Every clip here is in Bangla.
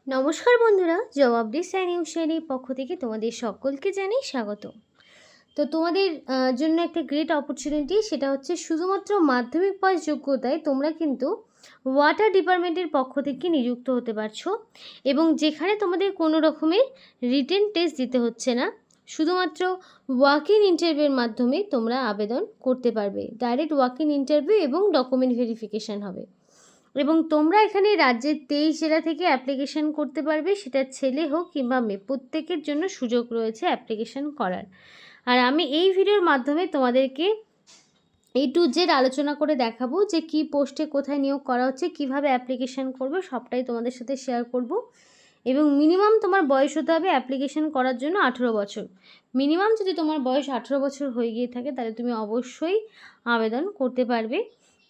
নমস্কার বন্ধুরা, জবাবদি নিউজের পক্ষ থেকে তোমাদের সকলকে জানাই স্বাগত। তো তোমাদের জন্য একটা গ্রেট অপরচুনিটি, সেটা হচ্ছে শুধুমাত্র মাধ্যমিক পাস যোগ্যতায় তোমরা কিন্তু ওয়াটার ডিপার্টমেন্টের পক্ষ থেকে নিযুক্ত হতে পারছো, এবং যেখানে তোমাদের কোনো রকমের রিটেন টেস্ট দিতে হচ্ছে না, শুধুমাত্র ওয়াক ইন ইন্টারভিউর মাধ্যমে তোমরা আবেদন করতে পারবে। ডাইরেক্ট ওয়াক ইন ইন্টারভিউ এবং ডকুমেন্ট ভেরিফিকেশান হবে, এবং তোমরা এখানে রাজ্যের 23 জেলা থেকে অ্যাপ্লিকেশন করতে পারবে, সেটা ছেলে হোক কিংবা মেয়ে, প্রত্যেকের জন্য সুযোগ রয়েছে অ্যাপ্লিকেশন করার। আর আমি এই ভিডিওর মাধ্যমে তোমাদেরকে A to Z আলোচনা করে দেখাবো যে কী পোস্টে কোথায় নিয়োগ করা হচ্ছে, কিভাবে অ্যাপ্লিকেশন করবে, সবটাই তোমাদের সাথে শেয়ার করব। এবং মিনিমাম তোমার বয়স হতে হবে অ্যাপ্লিকেশন করার জন্য 18 বছর। মিনিমাম যদি তোমার বয়স 18 বছর হয়ে গিয়ে থাকে তাহলে তুমি অবশ্যই আবেদন করতে পারবে।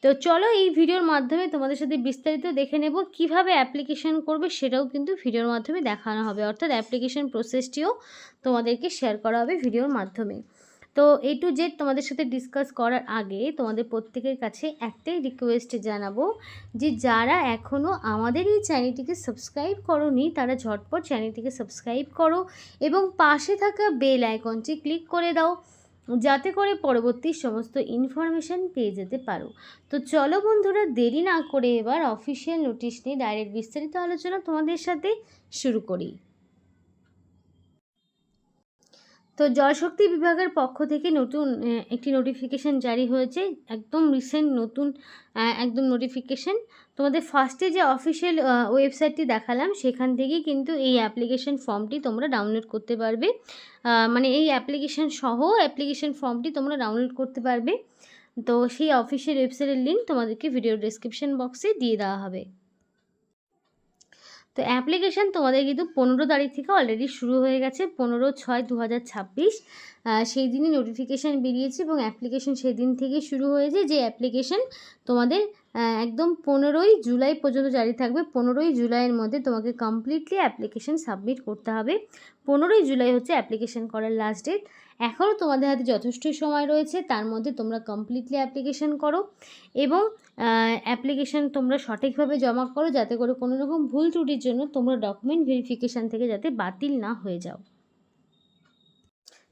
তো চলো এই ভিডিওর মাধ্যমে তোমাদের সাথে বিস্তারিত দেখে নেব কিভাবে অ্যাপ্লিকেশন করবে, সেটাও কিন্তু ভিডিওর মাধ্যমে দেখানো হবে, অর্থাৎ অ্যাপ্লিকেশন প্রসেসটিও তোমাদেরকে শেয়ার করা হবে ভিডিওর মাধ্যমে। তো A to Z তোমাদের সাথে ডিসকাস করার আগে তোমাদের প্রত্যেকের কাছে একটাই রিকোয়েস্ট জানাবো যে যারা এখনও আমাদের এই চ্যানেলটিকে সাবস্ক্রাইব করোনি তারা ঝটপট চ্যানেলটিকে সাবস্ক্রাইব করো এবং পাশে থাকা বেল আইকনটি ক্লিক করে দাও, যাতে করে পরবর্তী সমস্ত ইনফরমেশান পেয়ে যেতে পারো। তো চলো বন্ধুরা, দেরি না করে এবার অফিসিয়াল নোটিশ নিয়ে ডাইরেক্ট বিস্তারিত আলোচনা তোমাদের সাথে শুরু করি। তো জলশক্তি বিভাগের পক্ষ থেকে নতুন একটি নোটিফিকেশান জারি হয়েছে, একদম রিসেন্ট নতুন একদম নোটিফিকেশান। তোমাদের ফার্স্টে যে অফিসিয়াল ওয়েবসাইটটি দেখালাম সেখান থেকেই কিন্তু এই অ্যাপ্লিকেশন ফর্মটি তোমরা ডাউনলোড করতে পারবে, মানে এই অ্যাপ্লিকেশন সহ অ্যাপ্লিকেশন ফর্মটি তোমরা ডাউনলোড করতে পারবে। তো সেই অফিসিয়াল ওয়েবসাইটের লিঙ্ক তোমাদেরকে ভিডিও ডেসক্রিপশন বক্সে দিয়ে দেওয়া হবে। তো অ্যাপ্লিকেশান তোমাদের কিন্তু 15 তারিখ থেকে অলরেডি শুরু হয়ে গেছে, 15/6/2026 সেই দিনই নোটিফিকেশান বেরিয়েছে এবং অ্যাপ্লিকেশান সেই দিন থেকেই শুরু হয়েছে। যে অ্যাপ্লিকেশান তোমাদের একদম 15ই জুলাই পর্যন্ত জারি থাকবে। 15ই জুলাইয়ের মধ্যে তোমাকে কমপ্লিটলি অ্যাপ্লিকেশান সাবমিট করতে হবে। 15ই জুলাই হচ্ছে অ্যাপ্লিকেশান করার লাস্ট ডেট। এখনও তোমাদের হাতে যথেষ্ট সময় রয়েছে, তার মধ্যে তোমরা কমপ্লিটলি অ্যাপ্লিকেশান করো এবং অ্যাপ্লিকেশান তোমরা সঠিকভাবে জমা করো, যাতে করে কোনো রকম ভুল ত্রুটির জন্য তোমরা ডকুমেন্ট ভেরিফিকেশান থেকে যাতে বাতিল না হয়ে যাও।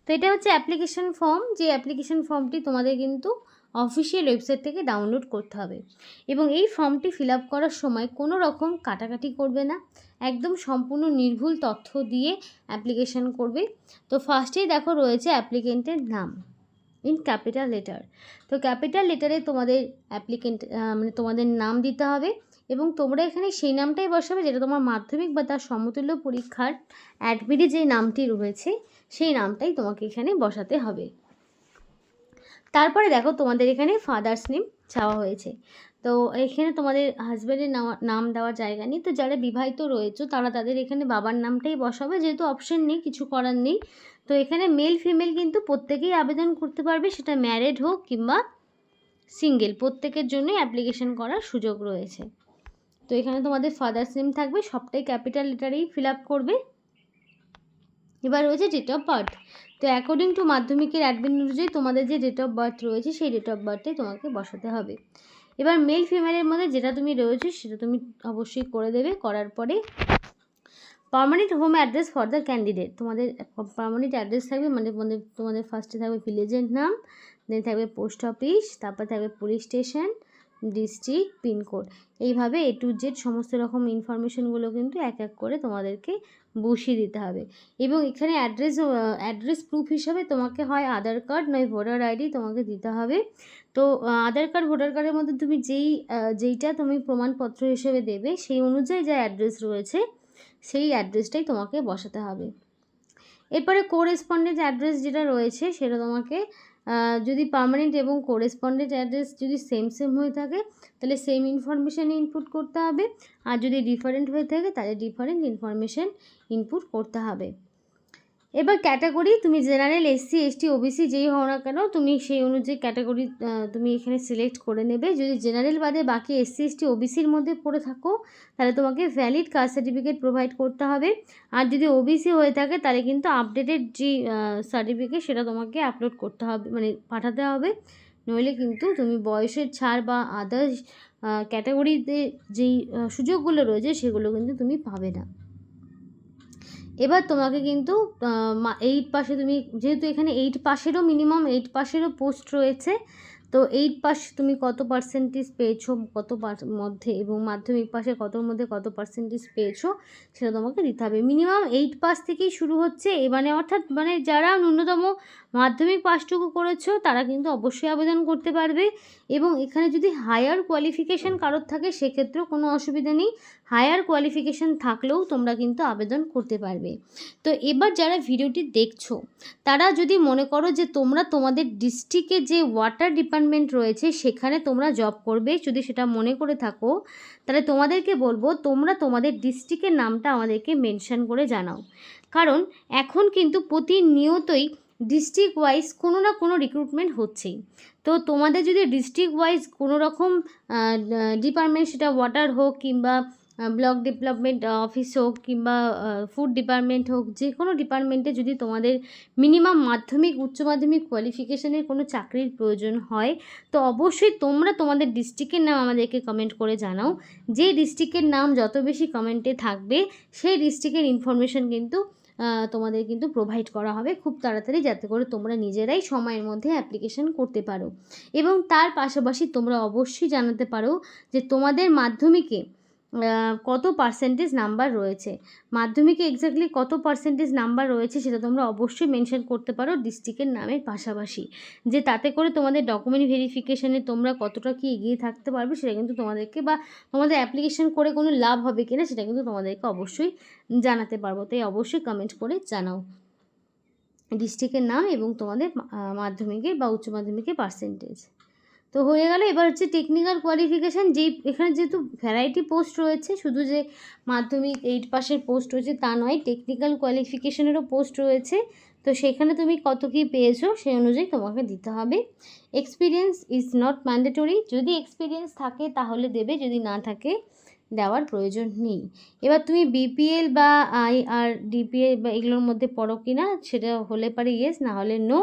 তো এটা হচ্ছে অ্যাপ্লিকেশান ফর্ম, যে অ্যাপ্লিকেশান ফর্মটি তোমাদের কিন্তু অফিসিয়াল ওয়েবসাইট থেকে ডাউনলোড করতে হবে, এবং এই ফর্মটি ফিল আপ করার সময় কোনো রকম কাটাকাটি করবে না, একদম সম্পূর্ণ নির্ভুল তথ্য দিয়ে অ্যাপ্লিকেশান করবে। তো ফার্স্টেই দেখো রয়েছে অ্যাপ্লিকেন্টের নাম ইন ক্যাপিটাল লেটার। তো ক্যাপিটাল লেটারে তোমাদের মানে তোমাদের নাম দিতে হবে, এবং তোমরা এখানে সেই নামটাই বসাবে যেটা তোমার মাধ্যমিক বা তার সমতুল্য পরীক্ষার অ্যাডমিটে যে নামটি রয়েছে সেই নামটাই তোমাকে এখানে বসাতে হবে। তারপরে দেখো তোমাদের এখানে ফাদার্স নেম চাওয়া হয়েছে। তো এখানে তোমাদের হাজব্যান্ডের নাম দেওয়ার জায়গা নেই, তো যারা বিবাহিত রয়েছে তারা তাদের এখানে বাবার নামটাই বসাবে, যেহেতু অপশন নেই, কিছু করার নেই। তো এখানে মেল ফিমেল কিন্তু প্রত্যেকেই আবেদন করতে পারবে, সেটা ম্যারিড হোক কিংবা সিঙ্গেল, প্রত্যেকের জন্যই অ্যাপ্লিকেশন করার সুযোগ রয়েছে। তো এখানে তোমাদের ফাদার্স নেম থাকবে, সবটাই ক্যাপিটাল লেটারেই ফিল আপ করবে। এবার রয়েছে ডেট অফ বার্থ। তো অ্যাকর্ডিং টু মাধ্যমিকের অ্যাডমিট অনুযায়ী তোমাদের যে ডেট অফ বার্থ রয়েছে সেই ডেট অফ বার্থটাই তোমাকে বসাতে হবে। এবার মেল ফিমেলের মধ্যে যেটা তুমি রয়েছে সেটা তুমি অবশ্যই করে দেবে। করার পরে permanent home address for the candidate, তোমাদের পার্মানেন্ট অ্যাড্রেস থাকবে, মানে তোমাদের ফার্স্টে থাকবে ভিলেজের নাম, দেন থাকবে পোস্ট অফিস, তারপর থাকবে পুলিশ স্টেশন, ডিস্ট্রিক্ট, পিনকোড, এইভাবে A to Z সমস্ত রকম ইনফরমেশনগুলো কিন্তু এক এক করে তোমাদেরকে বসিয়ে দিতে হবে। এবং এখানে অ্যাড্রেস প্রুফ হিসাবে তোমাকে হয় আধার কার্ড নয় ভোটার আইডি তোমাকে দিতে হবে। তো আধার কার্ড ভোটার কার্ডের মধ্যে তুমি যেইটা তুমি প্রমাণপত্র হিসেবে দেবে সেই অনুযায়ী যা অ্যাড্রেস রয়েছে সেই অ্যাড্রেসটাই তোমাকে বসাতে হবে। এরপরে কোরেসপন্ডেন্ট অ্যাড্রেস যেটা রয়েছে সেটা তোমাকে যদি পার্মানেন্ট এবং কোরেসপন্ডেন্ট অ্যাড্রেস যদি সেম হয়ে থাকে তাহলে সেম ইনফরমেশান ইনপুট করতে হবে, আর যদি ডিফারেন্ট হয়ে থাকে তাহলে ডিফারেন্ট ইনফরমেশান ইনপুট করতে হবে। এবার ক্যাটাগরি, তুমি জেনারেল, SC ST OBC যেই হও না কেন তুমি সেই অনুযায়ী ক্যাটাগরি তুমি এখানে সিলেক্ট করে নেবে। যদি জেনারেল বাদে বাকি SC ST OBCর মধ্যে পড়ে থাকো তাহলে তোমাকে ভ্যালিড কাস্ট সার্টিফিকেট প্রোভাইড করতে হবে, আর যদি OBC হয়ে থাকে তাহলে কিন্তু আপডেটেড যে সার্টিফিকেট সেটা তোমাকে আপলোড করতে হবে, মানে পাঠাতে হবে, নইলে কিন্তু তুমি বয়সের ছাড় বা আদার্স ক্যাটাগরিতে যেই সুযোগগুলো রয়েছে সেগুলো কিন্তু তুমি পাবে না। এবার তোমাকে কিন্তু 8 পাশে তুমি যেহেতু এখানে 8 পাশেরও মিনিমাম 8 পাশেরও পোস্ট রয়েছে, তো 8 পাস তুমি কত পার্সেন্টেজ পেয়েছো কত মধ্যে এবং মাধ্যমিক পাশে কতর মধ্যে কত পার্সেন্টেজ পেয়েছো সেটা তোমাকে দিতে হবে। মিনিমাম 8 পাস থেকেই শুরু হচ্ছে, মানে অর্থাৎ মানে যারা ন্যূনতম মাধ্যমিক পাসটুকু করেছো তারা কিন্তু অবশ্যই আবেদন করতে পারবে। এবং এখানে যদি হায়ার কোয়ালিফিকেশান কারোর থাকে সেক্ষেত্রেও কোনো অসুবিধা নেই, হায়ার কোয়ালিফিকেশান থাকলেও তোমরা কিন্তু আবেদন করতে পারবে। তো এবার যারা ভিডিওটি দেখছো তারা যদি মনে করো যে তোমরা তোমাদের ডিস্ট্রিক্টে যে ওয়াটার ডিপার্টমেন্ট রয়েছে সেখানে তোমরা জব করবে, যদি সেটা মনে করে থাকো তাহলে তোমাদেরকে বলবো তোমরা তোমাদের ডিস্ট্রিক্টের নামটা আমাদেরকে মেনশন করে জানাও। কারণ এখন কিন্তু প্রতিনিয়তই ডিস্ট্রিক্ট ওয়াইজ কোনো না কোনো রিক্রুটমেন্ট হচ্ছেই। তো তোমাদের যদি ডিস্ট্রিক্ট ওয়াইজ কোনো রকম ডিপার্টমেন্ট, সেটা ওয়াটার হোক কিংবা ব্লক ডেভেলপমেন্ট অফিস হোক কিংবা ফুড ডিপার্টমেন্ট হোক, যে কোনো ডিপার্টমেন্টে যদি তোমাদের মিনিমাম মাধ্যমিক উচ্চ মাধ্যমিক কোয়ালিফিকেশানের কোনো চাকরির প্রয়োজন হয় তো অবশ্যই তোমরা তোমাদের ডিস্ট্রিক্টের নাম আমাদেরকে কমেন্ট করে জানাও। যে ডিস্ট্রিক্টের নাম যত বেশি কমেন্টে থাকবে সেই ডিস্ট্রিক্টের ইনফরমেশন কিন্তু তোমাদের কিন্তু প্রোভাইড করা হবে খুব তাড়াতাড়ি, যাতে করে তোমরা নিজেরাই সময়ের মধ্যে অ্যাপ্লিকেশন করতে পারো। এবং তার পাশাপাশি তোমরা অবশ্যই জানাতে পারো যে তোমাদের মাধ্যমিকে কত পার্সেন্টেজ নাম্বার রয়েছে, মাধ্যমিকে এক্স্যাক্টলি কত পার্সেন্টেজ নাম্বার রয়েছে সেটা তোমরা অবশ্যই মেনশন করতে পারো ডিস্ট্রিক্টের নামের পাশাপাশি, যে তাতে করে তোমাদের ডকুমেন্ট ভেরিফিকেশানে তোমরা কতটা কি এগিয়ে থাকতে পারবে সেটা কিন্তু তোমাদেরকে, বা তোমাদের অ্যাপ্লিকেশন করে কোনো লাভ হবে কিনা সেটা কিন্তু তোমাদেরকে অবশ্যই জানাতে পারবো। তাই অবশ্যই কমেন্ট করে জানাও ডিস্ট্রিক্টের নাম এবং তোমাদের মাধ্যমিকের বা উচ্চ মাধ্যমিকের পার্সেন্টেজ। তো হয়ে গেল। এবার হচ্ছে টেকনিক্যাল কোয়ালিফিকেশান, যেই এখানে যেহেতু ভ্যারাইটি পোস্ট রয়েছে, শুধু যে মাধ্যমিক 8 পাসের পোস্ট রয়েছে তা নয়, টেকনিক্যাল কোয়ালিফিকেশানেরও পোস্ট রয়েছে। তো সেখানে তুমি কত কী পেয়েছো সেই অনুযায়ী তোমাকে দিতে হবে। এক্সপিরিয়েন্স ইজ নট ম্যান্ডেটরি, যদি এক্সপিরিয়েন্স থাকে তাহলে দেবে, যদি না থাকে দেওয়ার প্রয়োজন নেই। এবার তুমি বিপিএল বা ডিপিএল বা এগুলোর মধ্যে পড়ো কি না সেটা হলে পারে ইয়েস, না হলে নো।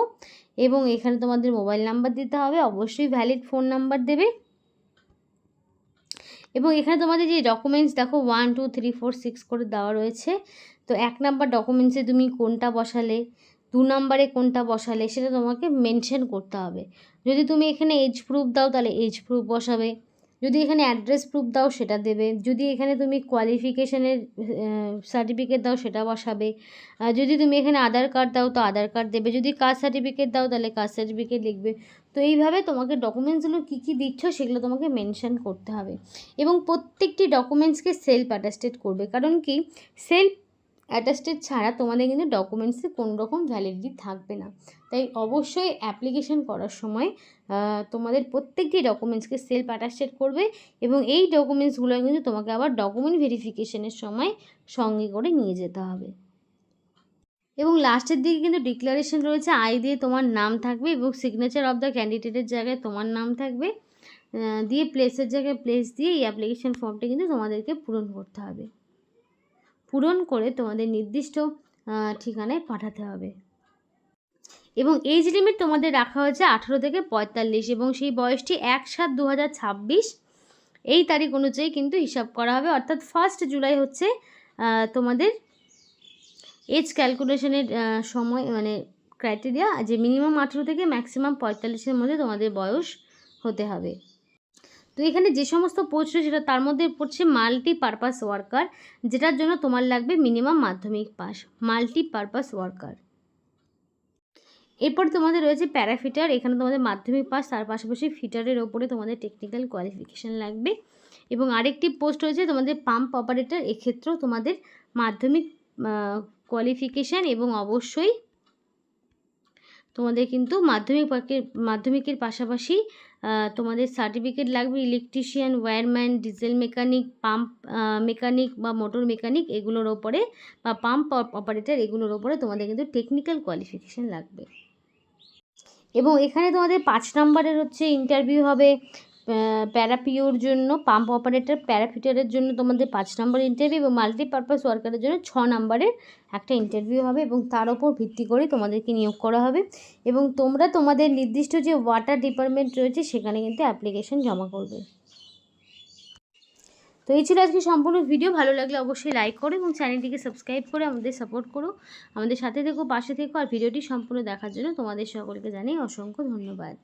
এবং এখানে তোমাদের মোবাইল নাম্বার দিতে হবে, অবশ্যই ভ্যালিড ফোন নাম্বার দেবে। এবং এখানে তোমাদের যে ডকুমেন্টস দেখো 1 2 3 4 6 করে দেওয়া রয়েছে। তো 1 নাম্বার ডকুমেন্টসে তুমি কোনটা বসালে, 2 নাম্বারে কোনটা বসালে সেটা তোমাকে মেনশন করতে হবে। যদি তুমি এখানে এজ প্রুফ দাও তাহলে এজ প্রুফ বসাবে, যদি এখানে অ্যাড্রেস প্রুফ দাও সেটা দেবে, যদি এখানে তুমি কোয়ালিফিকেশানের সার্টিফিকেট দাও সেটা বসাবে, যদি তুমি এখানে আধার কার্ড দাও তো আধার কার্ড দেবে, যদি কাস্ট সার্টিফিকেট দাও তাহলে কাস্ট সার্টিফিকেট লিখবে। তো এইভাবে তোমাকে ডকুমেন্টসগুলো কী কী দিচ্ছ সেগুলো তোমাকে মেনশন করতে হবে। এবং প্রত্যেকটি ডকুমেন্টসকে সেলফ অ্যাটাস্টেড করবে, কারণ কি সেলফ অ্যাটাস্টেড ছাড়া তোমাদের কিন্তু ডকুমেন্টসে কোনো রকম ভ্যালিডিটি থাকবে না। তাই অবশ্যই অ্যাপ্লিকেশন করার সময় তোমাদের প্রত্যেকটি ডকুমেন্টসকে সেলফ অ্যাটাস্টেড করবে এবং এই ডকুমেন্টসগুলো কিন্তু তোমাকে আবার ডকুমেন্ট ভেরিফিকেশনের সময় সঙ্গে করে নিয়ে যেতে হবে। এবং লাস্টের দিকে কিন্তু ডিক্লারেশন রয়েছে, আই দিয়ে তোমার নাম থাকবে এবং সিগনেচার অফ দ্য ক্যান্ডিডেটের জায়গায় তোমার নাম থাকবে, দিয়ে প্লেসের জায়গায় প্লেস দিয়ে এই অ্যাপ্লিকেশন ফর্মটা কিন্তু তোমাদেরকে পূরণ করতে হবে। পূরণ করে তোমাদের নির্দিষ্ট ঠিকানায় পাঠাতে হবে। এবং এজ লিমিট তোমাদের রাখা হয়েছে 18 থেকে 45 এবং সেই বয়সটি 1/7/2026 এই তারিখ অনুযায়ী কিন্তু হিসাব করা হবে। অর্থাৎ 1 জুলাই হচ্ছে তোমাদের এজ ক্যালকুলেশনের সময়, মানে ক্রাইটেরিয়া, যে মিনিমাম 18 থেকে ম্যাক্সিমাম 45-এর মধ্যে তোমাদের বয়স হতে হবে। তো এখানে যে সমস্ত পোস্ট রয়েছে সেটা তার মধ্যে পড়ছে মাল্টিপারপাস ওয়ার্কার, যেটার জন্য তোমার লাগবে মিনিমাম মাধ্যমিক পাস, মাল্টিপারপাস ওয়ার্কার। এরপর তোমাদের রয়েছে প্যারাফিটার, এখানে তোমাদের মাধ্যমিক পাস, তার পাশাপাশি ফিটারের ওপরে তোমাদের টেকনিক্যাল কোয়ালিফিকেশান লাগবে। এবং আরেকটি পোস্ট রয়েছে তোমাদের পাম্প অপারেটর, এক্ষেত্রেও তোমাদের মাধ্যমিক কোয়ালিফিকেশান এবং অবশ্যই তোমাদের কিন্তু মাধ্যমিকের পাশাপাশি তোমাদের সার্টিফিকেট লাগবে electrician, wireman, diesel mechanic, pump mechanic বা মোটর মেকানিক এগুলোর ওপরে, বা পাম্প অপারেটর এগুলোর ওপরে তোমাদের কিন্তু টেকনিক্যাল কোয়ালিফিকেশান লাগবে। এবং এখানে তোমাদের 5 নম্বরের হচ্ছে ইন্টারভিউ হবে প্যারাপিওর জন্য, পাম্প অপারেটর, প্যারাফিটারের জন্য তোমাদের 5 নম্বর ইন্টারভিউ এবং মাল্টিপারপাস ওয়ার্কারের জন্য 6 নম্বরের একটা ইন্টারভিউ হবে এবং তার ওপর ভিত্তি করে তোমাদেরকে নিয়োগ করা হবে। এবং তোমরা তোমাদের নির্দিষ্ট যে ওয়াটার ডিপার্টমেন্ট রয়েছে সেখানে কিন্তু অ্যাপ্লিকেশন জমা করবে। তো তো এই ছিল আজকে সম্পূর্ণ ভিডিও। ভালো লাগলে অবশ্যই লাইক করো এবং চ্যানেলটিকে সাবস্ক্রাইব করে আমাদের সাপোর্ট করো, আমাদের সাথে থেকো, পাশে থেকো। আর ভিডিওটি সম্পূর্ণ দেখার জন্য তোমাদের সকলকে জানাই অসংখ্য ধন্যবাদ।